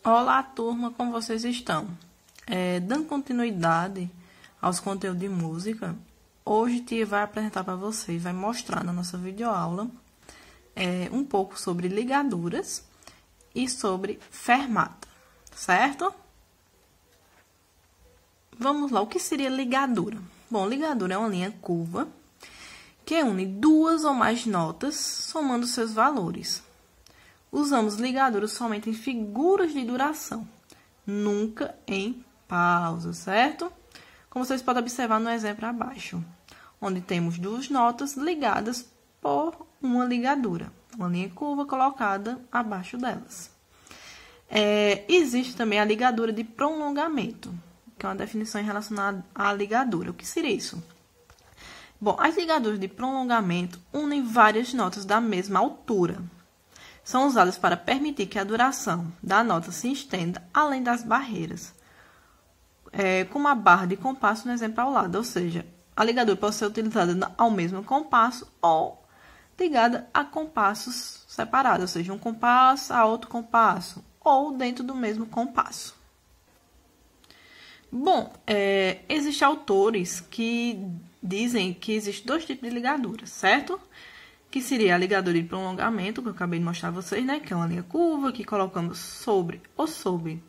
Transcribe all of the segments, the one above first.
Olá, turma, como vocês estão? Dando continuidade aos conteúdos de música, hoje Tia vai apresentar para vocês, vai mostrar na nossa videoaula um pouco sobre ligaduras e sobre fermata, certo? Vamos lá, o que seria ligadura? Bom, ligadura é uma linha curva que une duas ou mais notas somando seus valores. Usamos ligaduras somente em figuras de duração, nunca em pausa, certo? Como vocês podem observar no exemplo abaixo, onde temos duas notas ligadas por uma ligadura, uma linha curva colocada abaixo delas. Existe também a ligadura de prolongamento, que é uma definição relacionada à ligadura. O que seria isso? Bom, as ligaduras de prolongamento unem várias notas da mesma altura. São usadas para permitir que a duração da nota se estenda além das barreiras, como a barra de compasso no exemplo ao lado, ou seja, a ligadura pode ser utilizada ao mesmo compasso ou ligada a compassos separados, ou seja, um compasso a outro compasso, ou dentro do mesmo compasso. Bom, existem autores que dizem que existem dois tipos de ligaduras, certo? Que seria a ligadura de prolongamento, que eu acabei de mostrar a vocês, né? Que é uma linha curva que colocamos sobre ou sob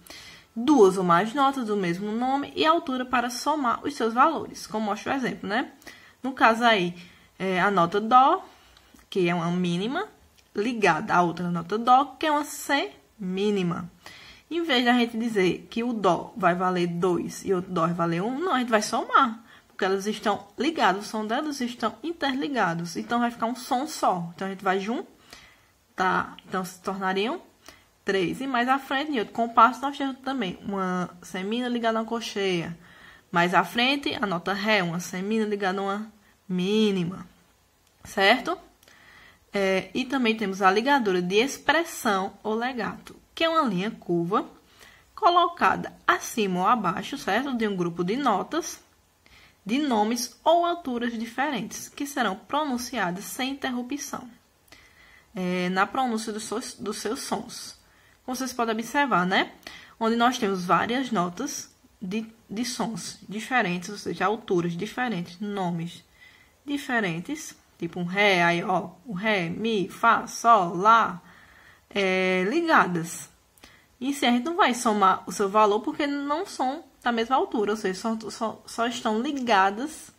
duas ou mais notas do mesmo nome e altura para somar os seus valores, como mostra o exemplo, né? No caso aí, a nota Dó, que é uma mínima, ligada à outra nota Dó, que é uma semínima. Em vez de a gente dizer que o Dó vai valer 2 e o outro Dó vai valer 1, não, a gente vai somar. Porque elas estão ligadas, o som delas estão interligados. Então, vai ficar um som só. Então, a gente vai juntar. Então, se tornariam 3. E mais à frente, em outro compasso, nós temos também uma semina ligada a uma cocheia. Mais à frente, a nota Ré, uma semina ligada a uma mínima. Certo? E também temos a ligadura de expressão ou legato, que é uma linha curva colocada acima ou abaixo, certo? De um grupo de notas, de nomes ou alturas diferentes, que serão pronunciadas sem interrupção, na pronúncia dos seus sons. Como vocês podem observar, né? Onde nós temos várias notas de sons diferentes, ou seja, alturas diferentes, nomes diferentes, tipo um Ré, aí, ó, o Ré, Mi, Fá, Sol, Lá, ligadas. E se a gente não vai somar o seu valor, porque não são da mesma altura, ou seja, só estão ligadas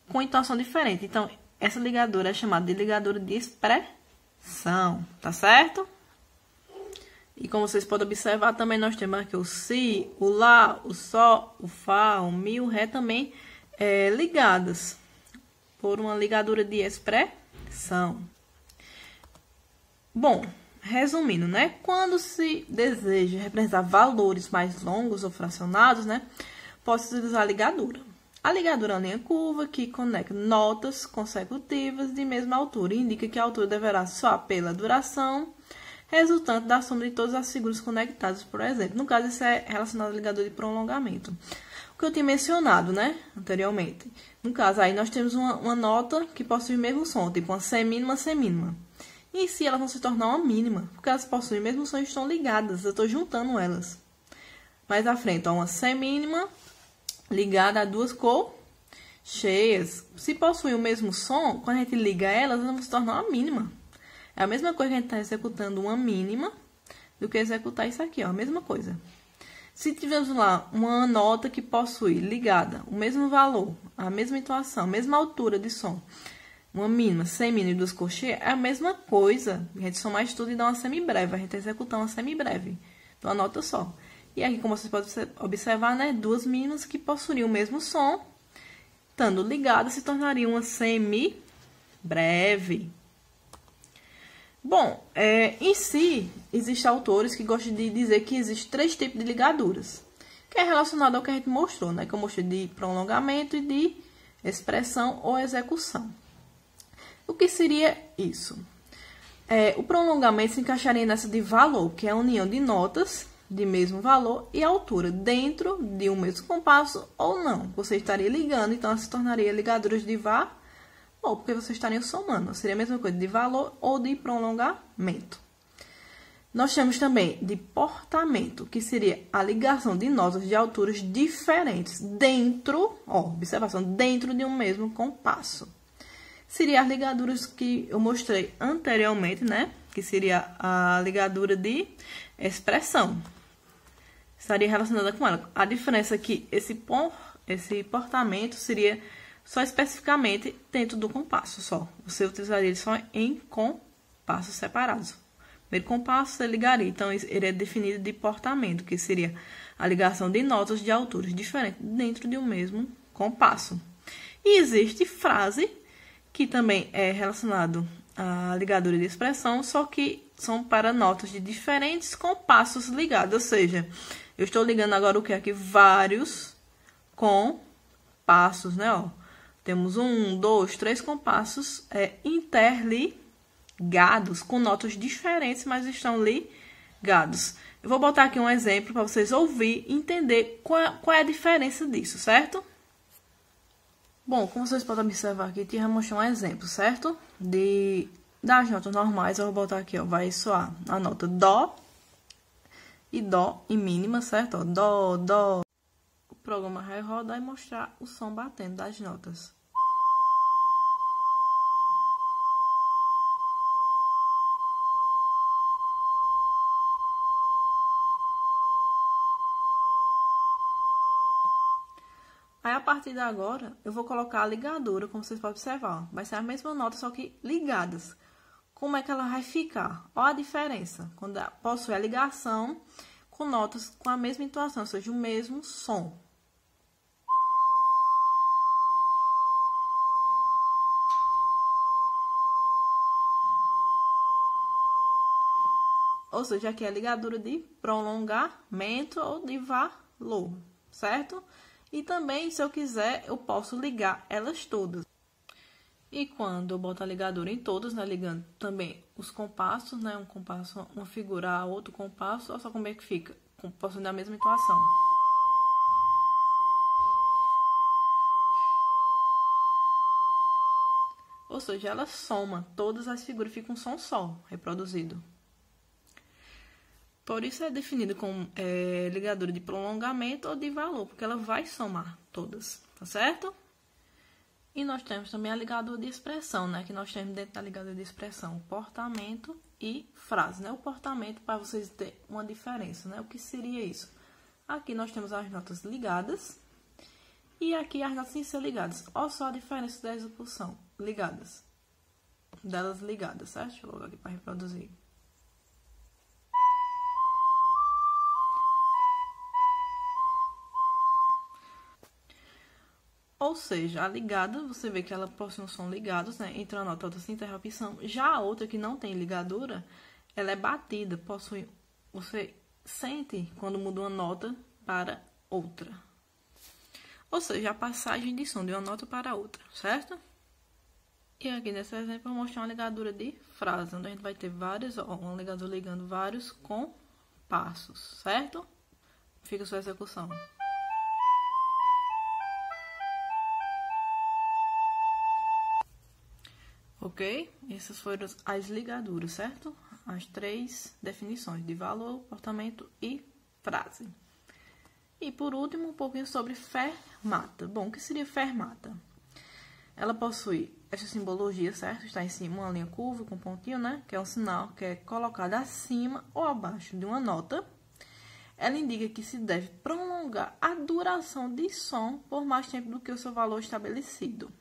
com entonação diferente. Então, essa ligadura é chamada de ligadura de expressão, tá certo? E como vocês podem observar, também nós temos aqui o Si, o Lá, o Sol, o Fá, o Mi, o Ré também ligadas por uma ligadura de expressão. Bom, resumindo, né? Quando se deseja representar valores mais longos ou fracionados, né? Pode-se utilizar a ligadura. A ligadura é uma linha curva que conecta notas consecutivas de mesma altura e indica que a altura deverá soar pela duração resultante da soma de todas as figuras conectadas, por exemplo. No caso, isso é relacionado à ligadura de prolongamento. O que eu tinha mencionado, né? Anteriormente. No caso, aí nós temos uma nota que possui o mesmo som, tipo uma semínima, semínima. E em si, elas vão se tornar uma mínima, porque elas possuem o mesmo som e estão ligadas. Eu estou juntando elas. Mais à frente, ó, uma semínima ligada a duas colcheias. Se possuem o mesmo som, quando a gente liga elas vão se tornar uma mínima. É a mesma coisa que a gente está executando uma mínima do que executar isso aqui, ó, a mesma coisa. Se tivermos lá uma nota que possui ligada o mesmo valor, a mesma entoação, a mesma altura de som, uma mínima, semínima e duas colcheias, é a mesma coisa. A gente somar isso tudo e dar uma semibreve. A gente executar uma semibreve de uma nota só. E aqui, como vocês podem observar, né, duas mínimas que possuiriam o mesmo som, estando ligadas, se tornariam uma semibreve. Bom, em si, existem autores que gostam de dizer que existem 3 tipos de ligaduras, que é relacionado ao que a gente mostrou, né, que eu mostrei de prolongamento e de expressão ou execução. O que seria isso? O prolongamento se encaixaria nessa de valor, que é a união de notas de mesmo valor e altura dentro de um mesmo compasso ou não. Você estaria ligando, então se tornaria ligaduras de valor, porque vocês estariam somando. Seria a mesma coisa de valor ou de prolongamento. Nós temos também de portamento, que seria a ligação de notas de alturas diferentes dentro, ó, observação, dentro de um mesmo compasso. Seria as ligaduras que eu mostrei anteriormente, né? Que seria a ligadura de expressão. Estaria relacionada com ela. A diferença é que esse portamento seria só especificamente dentro do compasso, só. Você utilizaria ele só em compassos separados. Primeiro compasso você ligaria, então ele é definido de portamento, que seria a ligação de notas de alturas diferentes dentro de um mesmo compasso. E existe frase, que também é relacionado à ligadura de expressão, só que são para notas de diferentes compassos ligados, ou seja, eu estou ligando agora o que aqui? Vários compassos, né? Ó, temos 1, 2, 3 compassos interligados, com notas diferentes, mas estão ligados. Eu vou botar aqui um exemplo para vocês ouvir e entender qual é a diferença disso, certo? Bom, como vocês podem observar aqui, eu vou mostrar um exemplo, certo? Das notas normais, eu vou botar aqui, ó, vai soar a nota Dó e Dó em mínima, certo? Ó, Dó, Dó. O programa vai rodar e mostrar o som batendo das notas. Aí, a partir de agora, eu vou colocar a ligadura, como vocês podem observar. Vai ser a mesma nota, só que ligadas. Como é que ela vai ficar? Olha a diferença. Quando possui a ligação com notas com a mesma entoação, ou seja, o mesmo som. Ou seja, aqui é a ligadura de prolongamento ou de valor, certo? E também, se eu quiser, eu posso ligar elas todas. E quando eu boto a ligadura em todas, né, ligando também os compassos, né, um compasso, uma figura a outro compasso, olha só como é que fica, possuindo a mesma entoação. Ou seja, ela soma, todas as figuras ficam um som só, reproduzido. Por isso é definido como ligadura de prolongamento ou de valor, porque ela vai somar todas, tá certo? E nós temos também a ligadura de expressão, né? Que nós temos dentro da ligadura de expressão o portamento e frase, né? O portamento, para vocês terem uma diferença, né? O que seria isso? Aqui nós temos as notas ligadas e aqui as notas sem ser ligadas. Olha só a diferença da execução, ligadas. Delas ligadas, certo? Deixa eu colocar aqui para reproduzir. Ou seja, a ligada, você vê que ela possui um som ligados, né? Entre uma nota e outra sem interrupção. Já a outra que não tem ligadura, ela é batida, possui... Você sente quando muda uma nota para outra. Ou seja, a passagem de som de uma nota para outra, certo? E aqui nesse exemplo eu vou mostrar uma ligadura de frase, onde a gente vai ter vários, ó, uma ligadura ligando vários compassos, certo? Fica a sua execução. Ok? Essas foram as ligaduras, certo? As 3 definições de valor, portamento e frase. E por último, um pouquinho sobre fermata. Bom, o que seria fermata? Ela possui essa simbologia, certo? Está em cima uma linha curva com pontinho, né? Que é um sinal que é colocado acima ou abaixo de uma nota. Ela indica que se deve prolongar a duração de som por mais tempo do que o seu valor estabelecido.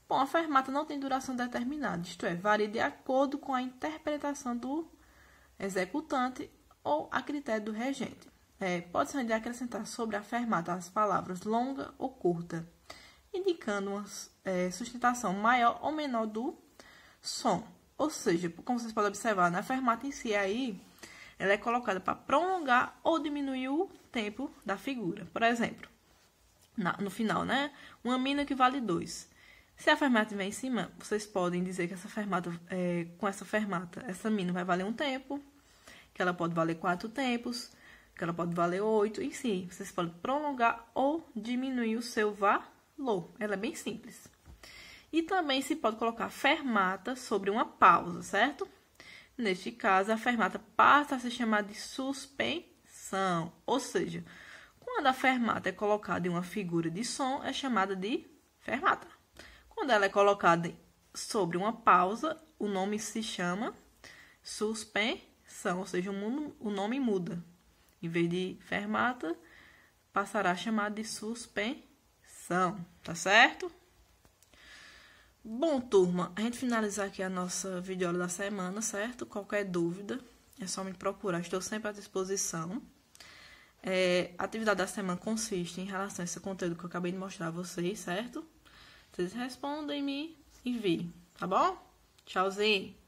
Bom, a fermata não tem duração determinada, isto é, varia de acordo com a interpretação do executante ou a critério do regente. Pode-se ainda acrescentar sobre a fermata as palavras longa ou curta, indicando uma sustentação maior ou menor do som. Ou seja, como vocês podem observar, na fermata em si aí, ela é colocada para prolongar ou diminuir o tempo da figura. Por exemplo, no final, né? Uma mina que vale 2. Se a fermata estiver em cima, vocês podem dizer que essa fermata, com essa fermata, essa mina vai valer um tempo, que ela pode valer 4 tempos, que ela pode valer 8, e sim, vocês podem prolongar ou diminuir o seu valor. Ela é bem simples. E também se pode colocar fermata sobre uma pausa, certo? Neste caso, a fermata passa a ser chamada de suspensão. Ou seja, quando a fermata é colocada em uma figura de som, é chamada de fermata. Quando ela é colocada sobre uma pausa, o nome se chama suspensão, ou seja, o nome muda. Em vez de fermata, passará a chamar de suspensão, tá certo? Bom, turma, a gente finalizar aqui a nossa videoaula da semana, certo? Qualquer dúvida, é só me procurar, estou sempre à disposição. A atividade da semana consiste em relação a esse conteúdo que eu acabei de mostrar a vocês, certo? Vocês respondem e me enviem, tá bom? Tchauzinho!